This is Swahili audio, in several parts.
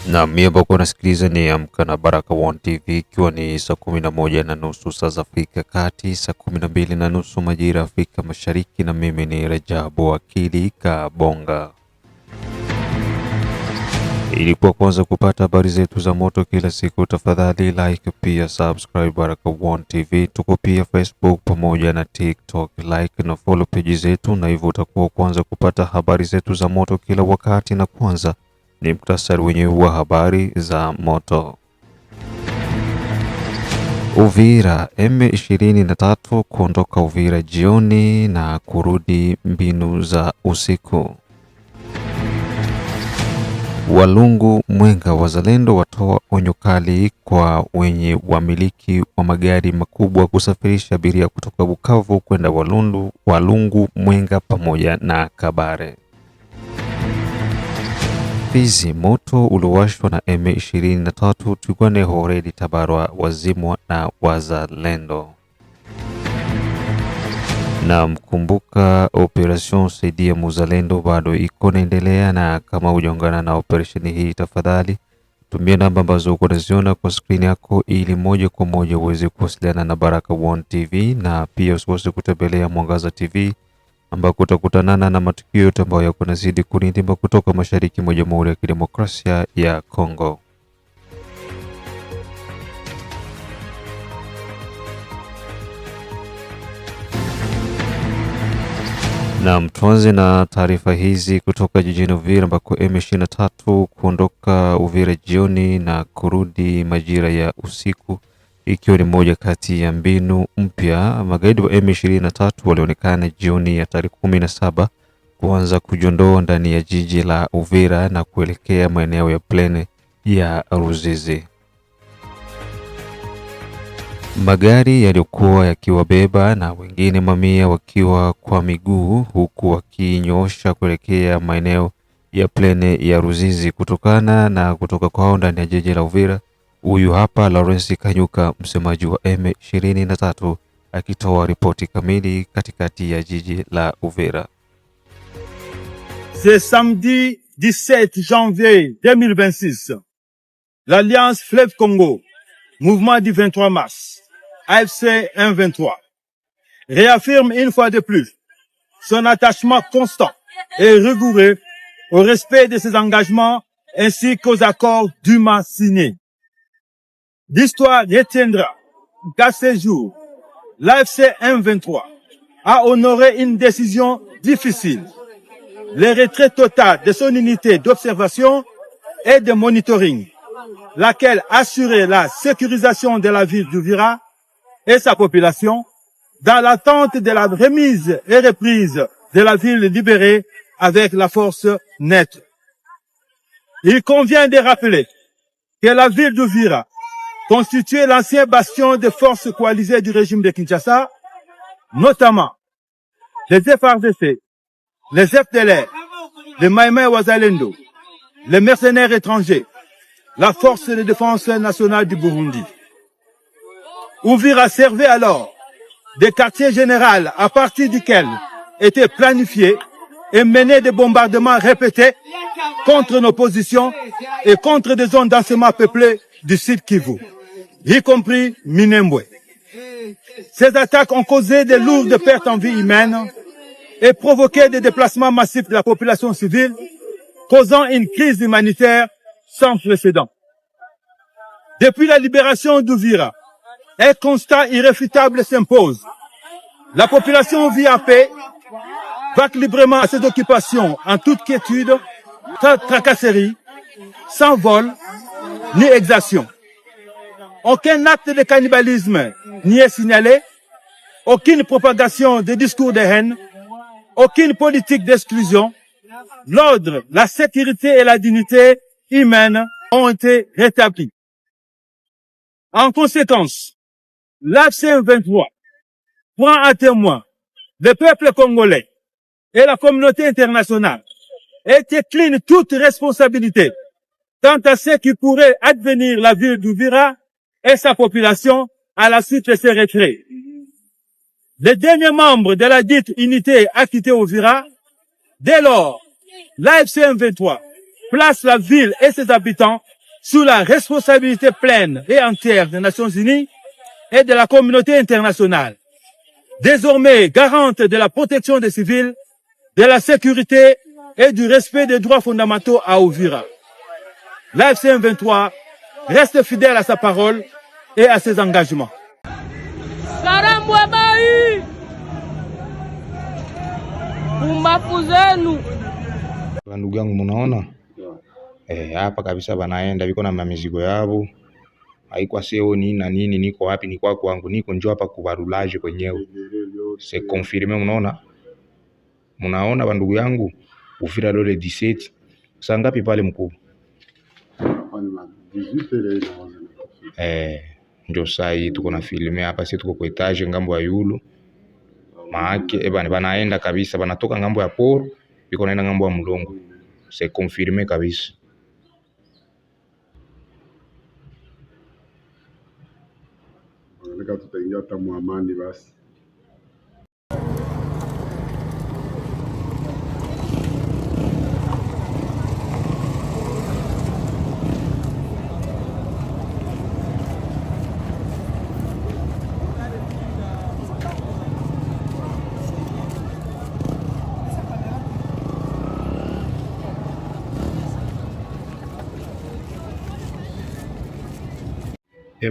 Na mimi ambao nasikiliza ni Amka na Baraka One TV, ikiwa ni saa 11:30 saa za Afrika Kati, saa 12:30 majira Afrika Mashariki, na mimi ni Rajabu Akili Kabonga. Ili kwa kwanza kupata habari zetu za moto kila siku, tafadhali like pia subscribe Baraka One TV. Tuko pia Facebook pamoja na TikTok, like na follow page zetu, na hivyo utakuwa kwanza kupata habari zetu za moto kila wakati. Na kwanza ni muktasari wenyewe wa habari za moto. Uvira, M23 kuondoka Uvira jioni na kurudi mbinu za usiku. Walungu Mwenga, wazalendo watoa onyo kali kwa wenye wamiliki wa magari makubwa kusafirisha abiria kutoka Bukavu kwenda Walungu Mwenga pamoja na Kabare. Fizi, moto uliowashwa na M23 Twigwane Horedi Tabarwa wazimwa na wazalendo. Na mkumbuka operation saidia muzalendo bado iko naendelea, na kama hujaungana na operation hii, tafadhali tumia namba ambazo uko unaziona kwa screen yako ili moja kwa moja uweze kuwasiliana na Baraka One TV, na pia usikose kutembelea Mwangaza TV ambako utakutanana na matukio yote ambayo yako nazidi kunindimba kutoka mashariki mwa Jamhuri ya Kidemokrasia ya Kongo. Na tuanze na taarifa hizi kutoka jijini Uvira ambako M23 kuondoka Uvira jioni na kurudi majira ya usiku, ikiwa ni moja kati ya mbinu mpya. Magaidi wa M23 walionekana jioni ya tarehe 17 kuanza kujiondoa ndani ya jiji la Uvira na kuelekea maeneo ya plane ya Ruzizi. Magari yaliokuwa yakiwabeba na wengine mamia wakiwa kwa miguu, huku wakinyoosha kuelekea maeneo ya plane ya Ruzizi kutokana na kutoka kwao ndani ya jiji la Uvira. Huyu hapa Lawrence Kanyuka, msemaji wa M23, akitoa ripoti kamili katikati ya jiji la Uvira. Ce samedi 17 janvier 2026, l'Alliance Fleuve Congo, mouvement du 23 mars, AFC M23, réaffirme une fois de plus son attachement constant et rigoureux au respect de ses engagements ainsi qu'aux accords dûment signés. L'histoire retiendra qu'à ce jour, l'AFC M23 a honoré une décision difficile, le retrait total de son unité d'observation et de monitoring, laquelle assurait la sécurisation de la ville d'Uvira et sa population dans l'attente de la remise et reprise de la ville libérée avec la force nette. Il convient de rappeler que la ville d'Uvira constituait l'ancien bastion de forces coalisées du régime de Kinshasa, notamment les FARDC, les FDLR, les Maïmaï Wazalendo, les mercenaires étrangers, la force de défense nationale du Burundi. Uvira servait alors de quartier général à partir duquel étaient planifiés et menés des bombardements répétés contre nos positions et contre des zones densément peuplées du sud Kivu, y compris Minembwe. Ces attaques ont causé de lourdes pertes en vie humaine et provoqué des déplacements massifs de la population civile, causant une crise humanitaire sans précédent. Depuis la libération d'Uvira, un constat irréfutable s'impose. La population vit en paix, vaque librement à ses occupations en toute quiétude, sans tracasserie, sans vol, ni exaction. Aucun acte de cannibalisme n'y est signalé, aucune propagation de discours de haine, aucune politique d'exclusion. L'ordre, la sécurité et la dignité humaine ont été rétablis. En conséquence, l'AFC M23 prend à témoin le peuple congolais et la communauté internationale et décline toute responsabilité quant à ce qui pourrait advenir la ville d'Uvira et sa population à la suite de ces retraits. Les derniers membres de la dite unité a quitté Uvira. Dès lors, l'AFC M23 place la ville et ses habitants sous la responsabilité pleine et entière des Nations Unies et de la communauté internationale. Désormais garante de la protection des civils, de la sécurité et du respect des droits fondamentaux à Uvira. L'AFC M23 reste fidèle à sa parole et à ses engagements. Karambwabai umbafu zenu. Ndugu yangu munaona hapa kabisa banaenda biko na mamizigo yao, haikuwa sio nini na nini, niko wapi? Ni kwa kwangu, niko njoo hapa kubarulage kwenyewe, c'est confirmé. Munaona bandugu yangu, Uvira leo le 17 saa ngapi pale mkubwa? Ndio saa hii tuko na filme hapa, sisi tuko kwa etage ngambo ya yulu maake banaenda kabisa, banatoka ngambo ya poro biko naenda ngambo ya Mulongo, c'est confirmé kabisa. Nika tutaingia hata muamani basi.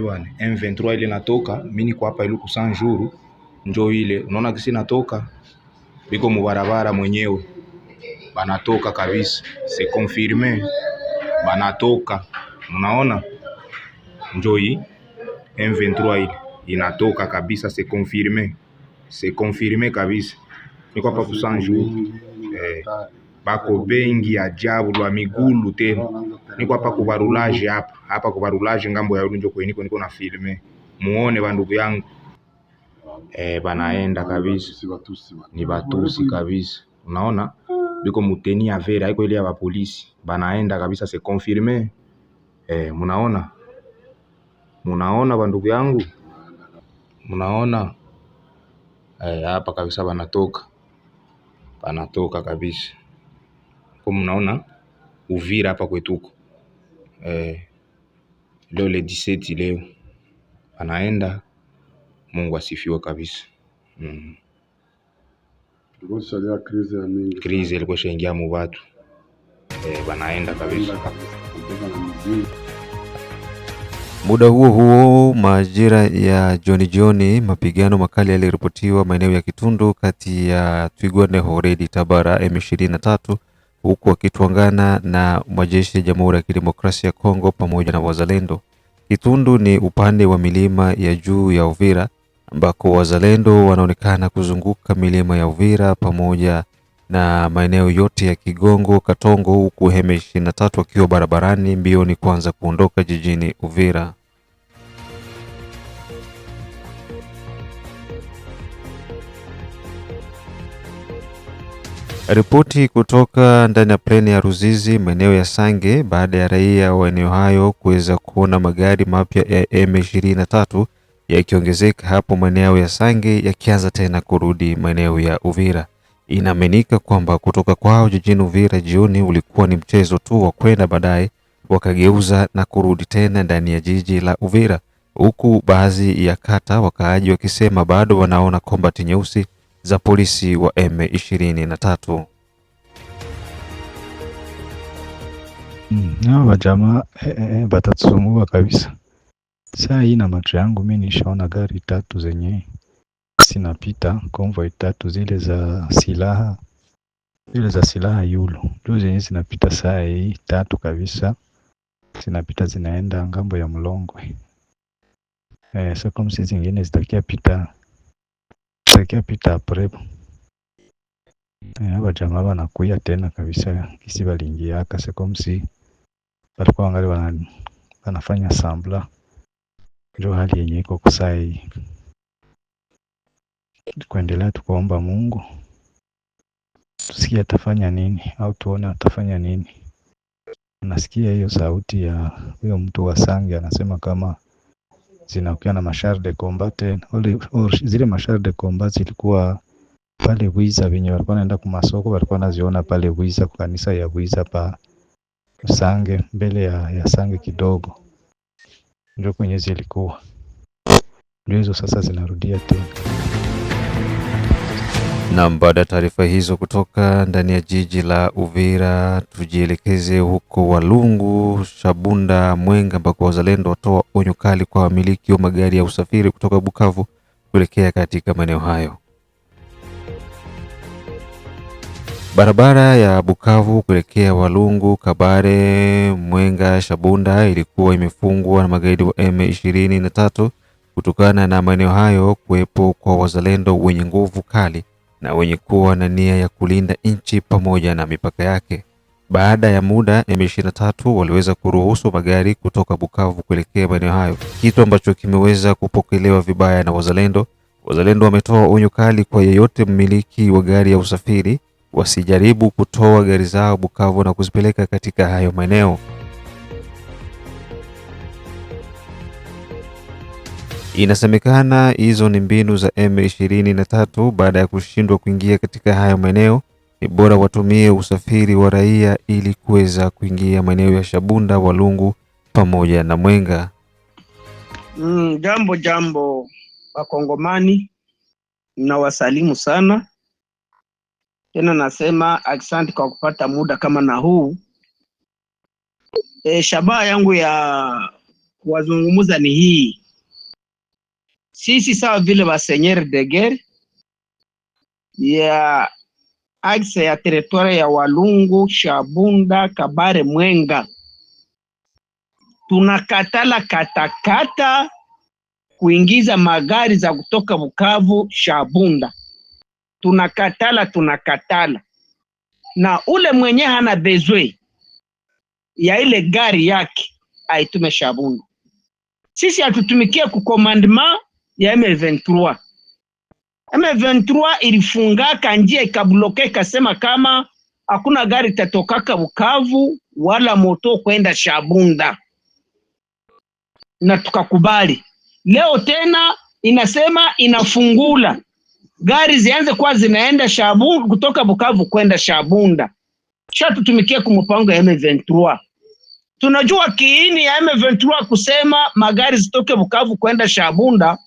Bwana M23 ile natoka, mimi niko hapa iluku Sanjuru, njoo ile unaona kisi natoka, biko mubarabara mwenyewe banatoka kabisa, c'est confirmé banatoka. Unaona njoo hii M23 ile inatoka kabisa, c'est confirmé kabisa. Niko hapa ku Sanjuru, bako bengi ajabu lwa migulu tena, niko hapa kubarulage hapa kubarulage ngambo ya Ulunjo kwa niko na filme, muone bandugu yangu banaenda kabisa, ni batusi kabisa. Unaona biko muteni avera haiko ile ya polisi, banaenda kabisa, c'est confirmé. Munaona bandugu yangu, munaona hapa kabisa banatoka kabisa. Kwa mnaona Uvira hapa kwetuko leo le 17 leo anaenda. Mungu asifiwe kabisa. Krizi ilikuwa shaingia mu watu banaenda kabisa. Muda huo majira ya jioni, mapigano makali yaliripotiwa maeneo ya Kitundu kati ya Twigwaneho Redi Tabara M23 huku wakituangana na majeshi ya Jamhuri ya Kidemokrasia ya Kongo pamoja na wazalendo. Kitundu ni upande wa milima ya juu ya Uvira ambako wazalendo wanaonekana kuzunguka milima ya Uvira pamoja na maeneo yote ya Kigongo, Katongo, huku M23 wakiwa barabarani mbioni kuanza kuondoka jijini Uvira. Ripoti kutoka ndani ya pleni ya Ruzizi maeneo ya Sange baada ya raia wa eneo hayo kuweza kuona magari mapya ya M23 yakiongezeka hapo maeneo ya Sange yakianza tena kurudi maeneo ya Uvira. Inaaminika kwamba kutoka kwao jijini Uvira jioni ulikuwa ni mchezo tu wa kwenda, baadaye wakageuza na kurudi tena ndani ya jiji la Uvira, huku baadhi ya kata wakaaji wakisema bado wanaona kombati nyeusi za polisi wa M23. Hawa jamaa batatusumbua kabisa. Saa hii na macho yangu mimi nishaona gari 3 zenye sinapita, convoy 3 zile za silaha yulu. Ndio zenye zinapita saa hii 3 kabisa. Zinapita zinaenda ngambo ya Mlongwe. So kama sisi zingine zitakia pita prepo. Hawa jamaa wanakuya tena kabisa, kisi balingia kase komsi walikuwa wangali wanafanya sambla. Ndio hali yenye iko kusai. Kuendelea tukuomba Mungu tusikie atafanya nini au tuone atafanya nini. Nasikia hiyo sauti ya huyo mtu wa Sange anasema kama zinakuwa na machar de combat, zile machar de combat zilikuwa pale Bwiza, wenye walikuwa wanaenda kwa masoko walikuwa wanaziona pale Bwiza, kwa kanisa ya Bwiza Sange, mbele ya Sange kidogo, ndio kwenye zilikuwa, ndio hizo sasa zinarudia tena. Na baada ya taarifa hizo kutoka ndani ya jiji la Uvira, tujielekeze huko Walungu, Shabunda, Mwenga ambako wazalendo watoa onyo kali kwa wamiliki wa magari ya usafiri kutoka Bukavu kuelekea katika maeneo hayo. Barabara ya Bukavu kuelekea Walungu, Kabare, Mwenga, Shabunda ilikuwa imefungwa na magaidi wa M23 kutokana na maeneo hayo kuwepo kwa wazalendo wenye nguvu kali na wenye kuwa na nia ya kulinda nchi pamoja na mipaka yake. Baada ya muda, M23 waliweza kuruhusu magari kutoka Bukavu kuelekea maeneo hayo, kitu ambacho kimeweza kupokelewa vibaya na wazalendo. Wazalendo wametoa onyo kali kwa yeyote mmiliki wa gari ya usafiri wasijaribu kutoa gari zao Bukavu na kuzipeleka katika hayo maeneo. Inasemekana hizo ni mbinu za M23. Baada ya kushindwa kuingia katika hayo maeneo, ni bora watumie usafiri wa raia ili kuweza kuingia maeneo ya Shabunda, Walungu pamoja na Mwenga. Jambo Wakongomani, nawasalimu sana tena, nasema asante kwa kupata muda kama na huu. Shabaha yangu ya kuwazungumuza ni hii: sisi sawa vile ba seigneur de guerre ya axe ya territoire ya Walungu, Shabunda, Kabare, Mwenga, tunakatala katakata kuingiza magari za kutoka Bukavu Shabunda. Tunakatala. Na ule mwenye hana bezwe ya ile gari yake aitume Shabunda. Sisi hatutumikia ku commandement ya M23. M23 ilifungaka njia ikabloke, ikasema kama hakuna gari tatokaka Bukavu wala moto kwenda Shabunda, na tukakubali. Leo tena inasema inafungula gari zianze kwa zinaenda Shabunda, kutoka Bukavu kwenda Shabunda. Tutumikia kumpango ya M23. Tunajua kiini ya M23 kusema magari zitoke Bukavu kwenda Shabunda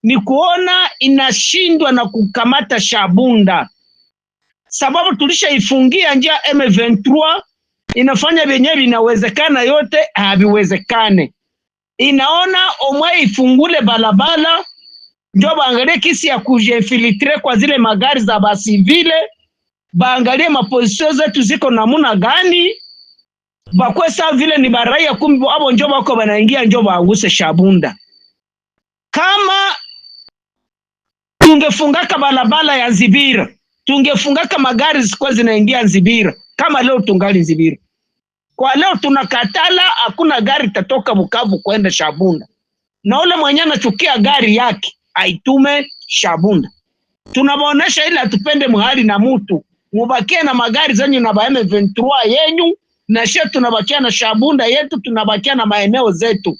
ni kuona inashindwa na kukamata Shabunda, sababu tulishaifungia njia M23. Inafanya vyenyewe vinawezekana, yote haviwezekane. Inaona omwe ifungule balabala, ndio baangalie kisi ya kujinfiltre kwa zile magari za basivile, baangalie maposition zetu ziko namuna gani, bakwe sawa vile ni baraia, kumbe abo njo bako banaingia, njo baanguse Shabunda. Kama tungefungaka balabala ya Nzibira, tungefungaka magari zikuwa zinaingia Nzibira, kama leo tungali Nzibira. Kwa leo tunakatala, hakuna gari tatoka Bukavu kwenda Shabunda, na ule mwenye anachukia gari yake aitume Shabunda. Tunabaonesha ili atupende muhali na mutu, mubakie na magari zenyu na ba M23 yenyu, na shetu tunabakia na Shabunda yetu, tunabakia na maeneo zetu.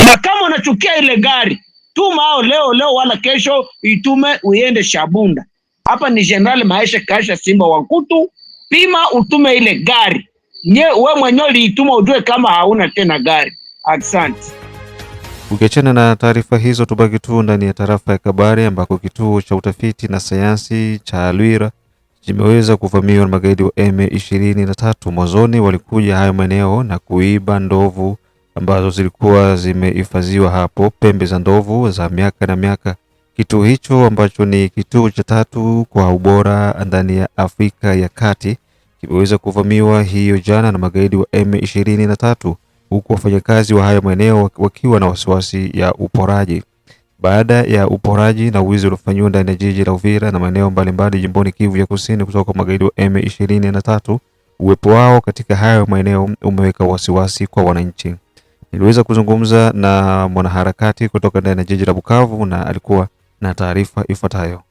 Na kama unachukia ile gari, tuma hao leo wala kesho, itume uende Shabunda. Hapa ni General Maesha Kasha Simba Wankutu, pima utume ile gari. We mwenyewe liituma, ujue kama hauna tena gari. Asante. Ukiachana na taarifa hizo, tubaki tu ndani ya tarafa ya Kabare ambako kituo cha utafiti na sayansi cha Lwira kimeweza kuvamiwa na magaidi wa M23. Mwanzoni walikuja hayo maeneo na kuiba ndovu ambazo zilikuwa zimehifadhiwa hapo, pembe za ndovu za miaka na miaka. Kituo hicho ambacho ni kituo cha 3 kwa ubora ndani ya Afrika ya Kati kimeweza kuvamiwa hiyo jana na magaidi wa M23, huku wafanyakazi wa hayo maeneo wakiwa na wasiwasi ya uporaji. Baada ya uporaji na wizi uliofanywa ndani ya jiji la Uvira na maeneo mbalimbali jimboni Kivu ya Kusini kutoka kwa magaidi wa M23, uwepo wao katika hayo maeneo umeweka wasiwasi kwa wananchi. Niliweza kuzungumza na mwanaharakati kutoka ndani ya jiji la Bukavu na alikuwa na taarifa ifuatayo.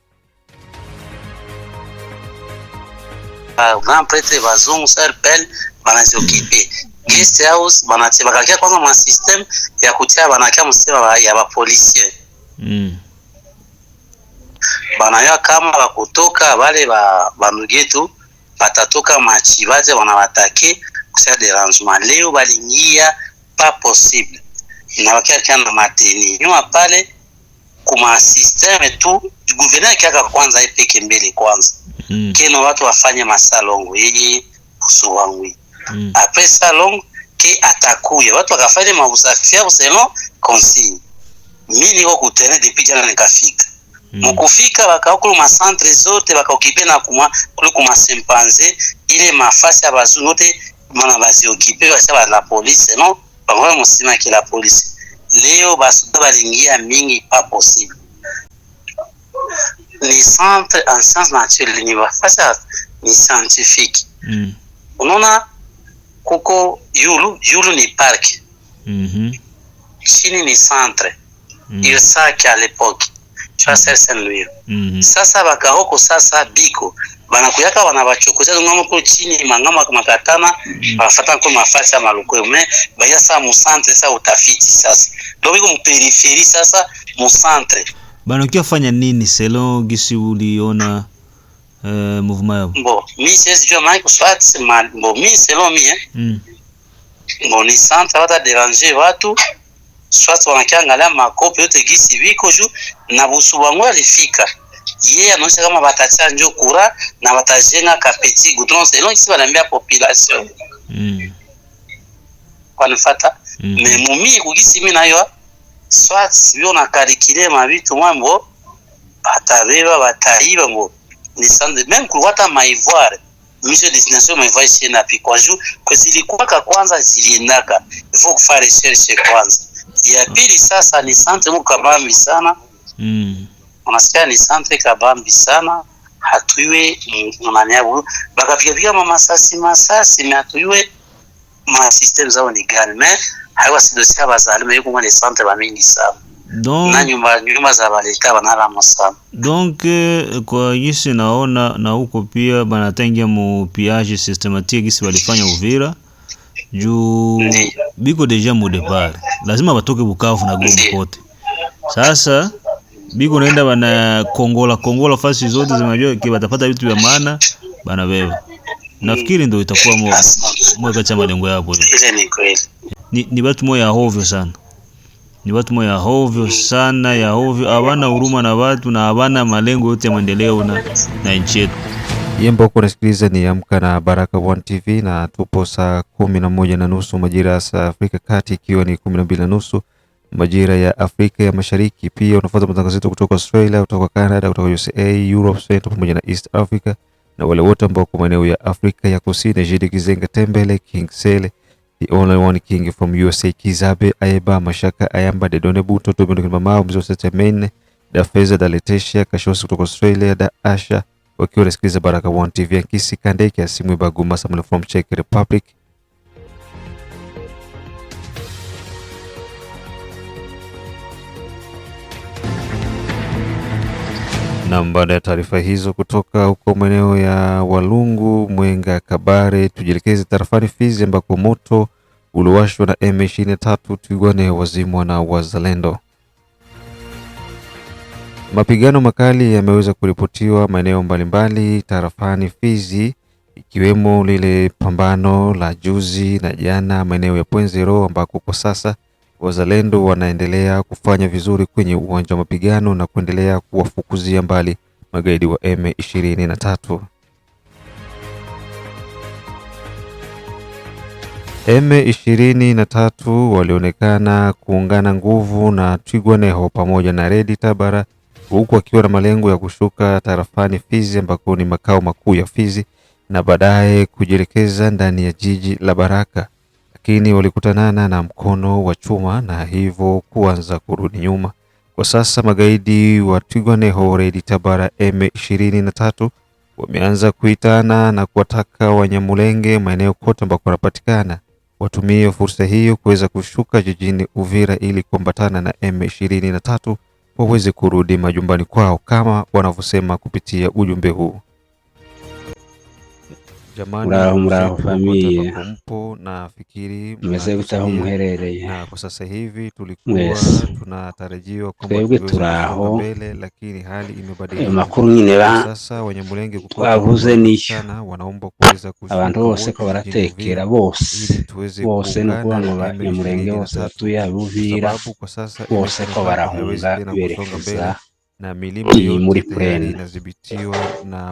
Grand prêtre bazungu serpel banaziokipe guest house banatia bakakia kwanza ma system ya kutia banakia msema ya ba policier banaya kama bakutoka wale ba ndugetu batatoka machibaje, wanabatake faire dérangement. Leo balingia pas possible. Na wakia na mateni. Nyuma pale kuma systeme tu gouverneur kiaka kwanza ipeke mbele kwanza. Keno watu wafanye masalongo yeye usuwangu. Après salon ke atakuya watu wakafanya mausafia selon consigne. Mimi niko kutene depuis jana nikafika. Mukufika wakaokulu ma centre zote wakaokipe na kuma sempanze ile mafasi ya bazunote mana bazi okipe wasaba la police non bango musima ki la police. Leo basuda balingia mingi pas possible. Ni centre en sciences naturelles ni bafasi ni scientifique. Unaona kuko yulu ni park. Chini ni centre. Il saki à l'époque. Tu as Saint-Louis. Sasa bakahoko sasa biko. Banakuyaka wanabachokoza ngamo ko chini mangama makatana bafata ko mafasi ya maloko mais baya sa mu centre sa utafiti sasa. Ndio biko mu peripherie sasa mu centre. Banakia fanya nini selon gisi uliona mouvement yao? Bon, mi c'est je mai ko soit mal. Bon, mi selon mi Bon, ni centre wata déranger watu. Soit wanakiangalia makopi yote gisi biko juu na busu wangu alifika. Yeye anaonyesha kama batacha njo kura na batajenga kapeti goudron selon kisi banambia population. Wanafata. Mais mumi kugisi mimi nayo soit sio na kalikile mabitu mambo batabeba bataiba ngo ni sande même kuwata maivoire mission destination maivoire chez na pikwa juu kwa zilikuwa kwanza ziliendaka il faut faire recherche kwanza. Ya pili sasa ni centre mukabambi sana. Unasikia ni centre kabambi sana. Hatuiwe mnaniabu bakapiga masasi hatuiwe ma system zao ni gani mais hawa sidosia bazalime yuko mwa centre ba mingi sana. Donc na nyumba za baleta banala masana. Donc kwa yisi naona na huko pia banatengia mu piage systematique gisi walifanya Uvira. Juu biko deja mu départ lazima batoke Bukavu na Goma kote. Sasa biko naenda bana Kongola fasi zote zinajua kibatapata vitu vya maana bana beba. Nafikiri ndio itakuwa moja kati ya malengo yao hiyo. Ni watu moya hovyo sana. Ni watu moya hovyo sana ya hovyo, habana huruma na watu na habana malengo yote ya maendeleo na nchi yetu. Yembo kunasikiliza ni Amka na Baraka One TV na tupo saa 11:30 majira ya Afrika Kati, ikiwa ni 12:30 majira ya Afrika ya Mashariki. Pia unafuata matangazo yetu kutoka Australia, kutoka Canada, kutoka USA, Europe, Central pamoja na East Africa, na wale wote ambao kwa maeneo ya Afrika ya Kusini. Jidi Kizenga Tembele, King Sele, the only one king from USA, Kizabe Ayeba, Mashaka Ayamba, Dedone Buto, Tobindo Kimamao, Mzo Setemene, Da Feza, Da Letesha, Kashosi kutoka Australia, Da Asha, wakiwa nasikiliza Baraka One TV. Kisi Kandeke Asimwe Baguma Samuel from Czech Republic. Na baada ya taarifa hizo kutoka huko maeneo ya Walungu, Mwenga, Kabare, tujielekeze tarafani Fizi ambako moto uliwashwa na M23 Twigwane wazimwa na wazalendo. Mapigano makali yameweza kuripotiwa maeneo mbalimbali tarafani Fizi, ikiwemo lile pambano la juzi na jana maeneo ya Pwenzero, ambako kwa sasa wazalendo wanaendelea kufanya vizuri kwenye uwanja wa mapigano na kuendelea kuwafukuzia mbali magaidi wa M23. M23 walionekana kuungana nguvu na Twigwaneho pamoja na Redi Tabara, huku akiwa na malengo ya kushuka tarafani Fizi ambako ni makao makuu ya Fizi na baadaye kujielekeza ndani ya jiji la Baraka, lakini walikutanana na mkono wa chuma na hivyo kuanza kurudi nyuma. Kwa sasa magaidi wa Twigwaneho, Redi Tabara, M23 wameanza kuitana na kuwataka Wanyamulenge maeneo kote ambako wanapatikana watumie fursa hiyo kuweza kushuka jijini Uvira ili kuambatana na M23 waweze kurudi majumbani kwao kama wanavyosema kupitia ujumbe huu. Jamani, muraho ndugu zetu popote famiye, ambapo mpo, nafikiri mumeze gute aho mnatusikia, muherereye na kwa sasa hivi tulikuwa mwese? tunatarajiwa kwamba Twebwe tuweze kusonga turaho. mbele, lakini hali Ayo imebadilika. makuru nyine Kwa sasa Wanyamulenge kutoka twavuze mikoa mingi niyo, sana wanaomba kuweza abantu kushuka bose ko wote jijini baratekera Uvira bose ili tuweze bose, ni ukuvuga kuungana ngo na Banyamulenge bose M23, batuye kwa Uvira sababu kwa sasa bose ko M23 haiwezi barahunga tena kusonga mbele berekeza na milima yote muri tayari Purene inadhibitiwa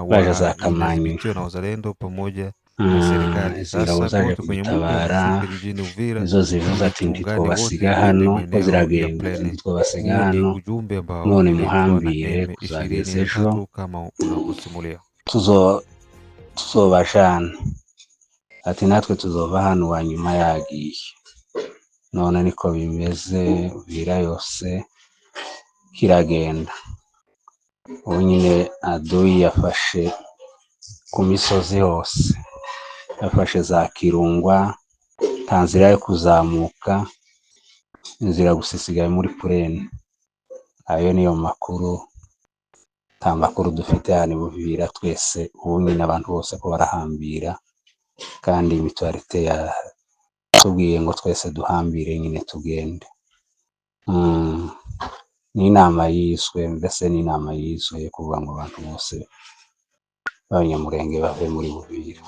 baja za Kamanyu. inadhibitiwa na wazalendo pamoja na serikali. Izi ngabo Sasa zaje wote kwenye muda wa kudutabara kufika jijini Uvira nizo zivuze ili ati tuungane wote ntitwobasiga twende hano ko maeneo ya ziragenda, Plene. ntitwobasiga Huu ni hano ujumbe ambao none uliletwa na muhambire kuzageza ejo M23 kama unavyosimulia. tuzobajana, ati natwe tuzova hano wa nyuma yagiye. None niko bimeze, Uvira yose kiragenda. Ubu nyine adui yafashe ku misozi hose, yafashe za Kirungwa, nta nzira yo kuzamuka, inzira gusa isigaye muri Purene. Ayo niyo makuru, nta makuru dufite hano Uvira twese. Ubu nyine abantu bose ko barahambira, kandi imituwarite yatubwiye ngo twese duhambire nyine tugende. Ni inama yiswe, mbese ni inama yiswe yo kuvuga ngo abantu bose b'Abanyamulenge bave muri Uvira.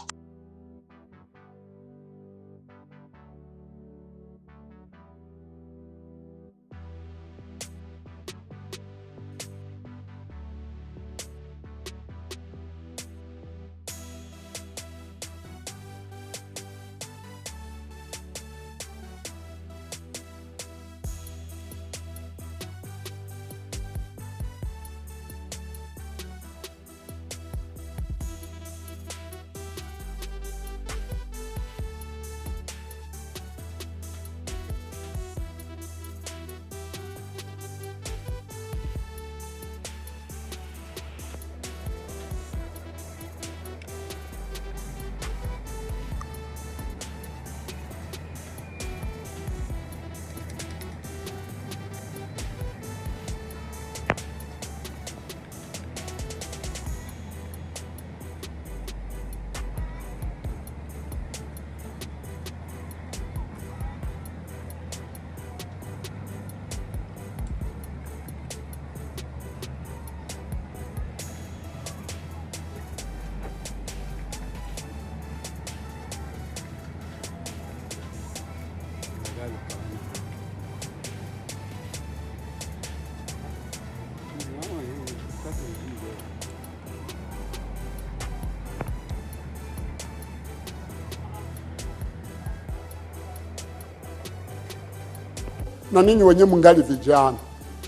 Na ninyi wenye mungali vijana,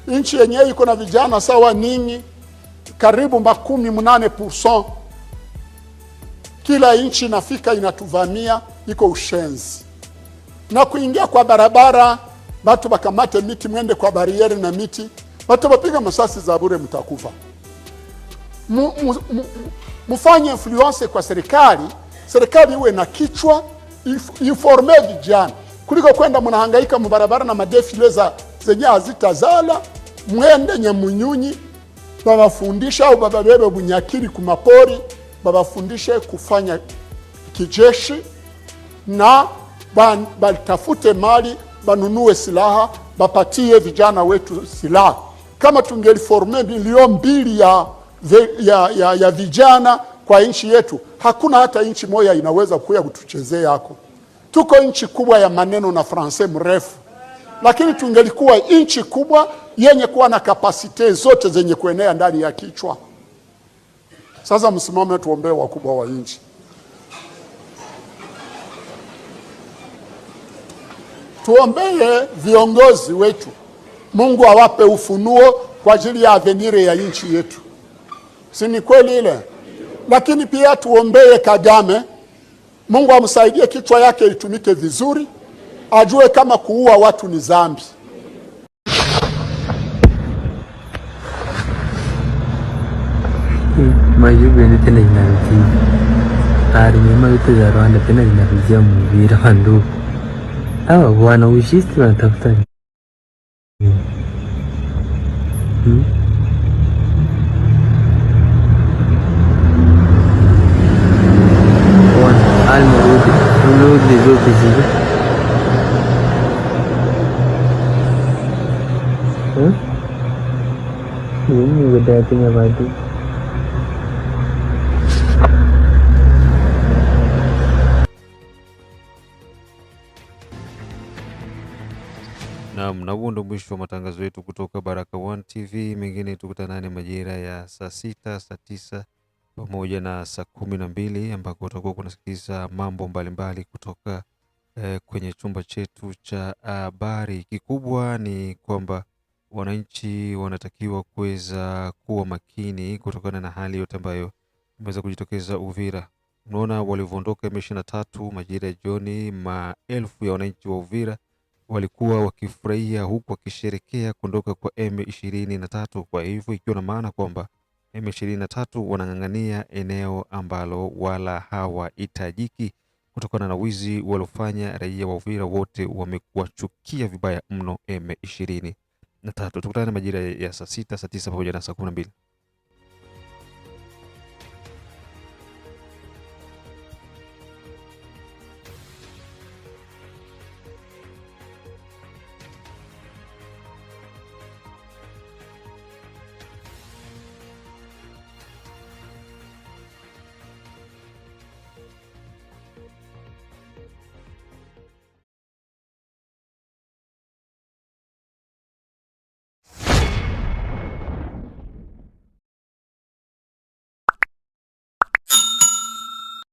nchi yenyewe iko na vijana sawa ninyi karibu 80%. Kila nchi inafika inatuvamia, iko ushenzi na kuingia kwa barabara, batu bakamate miti mwende kwa bariere na miti, batu bapiga masasi za bure, mtakufa. Mufanye influence kwa serikali iwe na kichwa, informe vijana kuliko kwenda mnahangaika mbarabara na madefile zenye hazitazala. Mwende Nyamunyunyi babafundisha, au bababebe Bunyakiri kumapori babafundishe kufanya kijeshi, na batafute mali, banunue silaha, bapatie vijana wetu silaha. Kama tungeliforme milioni 2 ya vijana kwa nchi yetu, hakuna hata nchi moja inaweza kuya kutuchezea yako. Tuko nchi kubwa ya maneno na francais mrefu, lakini tungelikuwa nchi kubwa yenye kuwa na kapasite zote zenye kuenea ndani ya kichwa. Sasa msimame tuombee wakubwa wa nchi. Tuombee viongozi wetu, Mungu awape ufunuo kwa ajili ya avenire ya nchi yetu. Si ni kweli ile? Lakini pia tuombee Kagame, Mungu amsaidie kichwa yake itumike vizuri, ajue kama kuua watu ni dhambi. Majibu yana tena inarudia. Nyuma vitu za Rwanda tena zinarudia Muvira wandugu. Hawa wana ushisti wanatafuta Desire. Ini beda hatinya Badu. Na huo ndo mwisho wa matangazo yetu kutoka Baraka1 TV. Mengine tukutanane majira ya saa 6, saa 9 pamoja na saa 12 ambako utakuwa kunasikiliza mambo mbalimbali kutoka kwenye chumba chetu cha habari. Kikubwa ni kwamba wananchi wanatakiwa kuweza kuwa makini kutokana na hali yote ambayo imeweza kujitokeza Uvira. Unaona walivyoondoka M23 majira ya jioni, maelfu ya wananchi wa Uvira walikuwa wakifurahia huku wakisherekea kuondoka kwa M23. Kwa hivyo ikiwa na maana kwamba M23 wanang'ang'ania eneo ambalo wala hawahitajiki kutokana na wizi waliofanya. Raia wa Uvira wote wamekuwachukia vibaya mno M23. Tukutane majira ya saa 6, saa 9 pamoja na saa 12.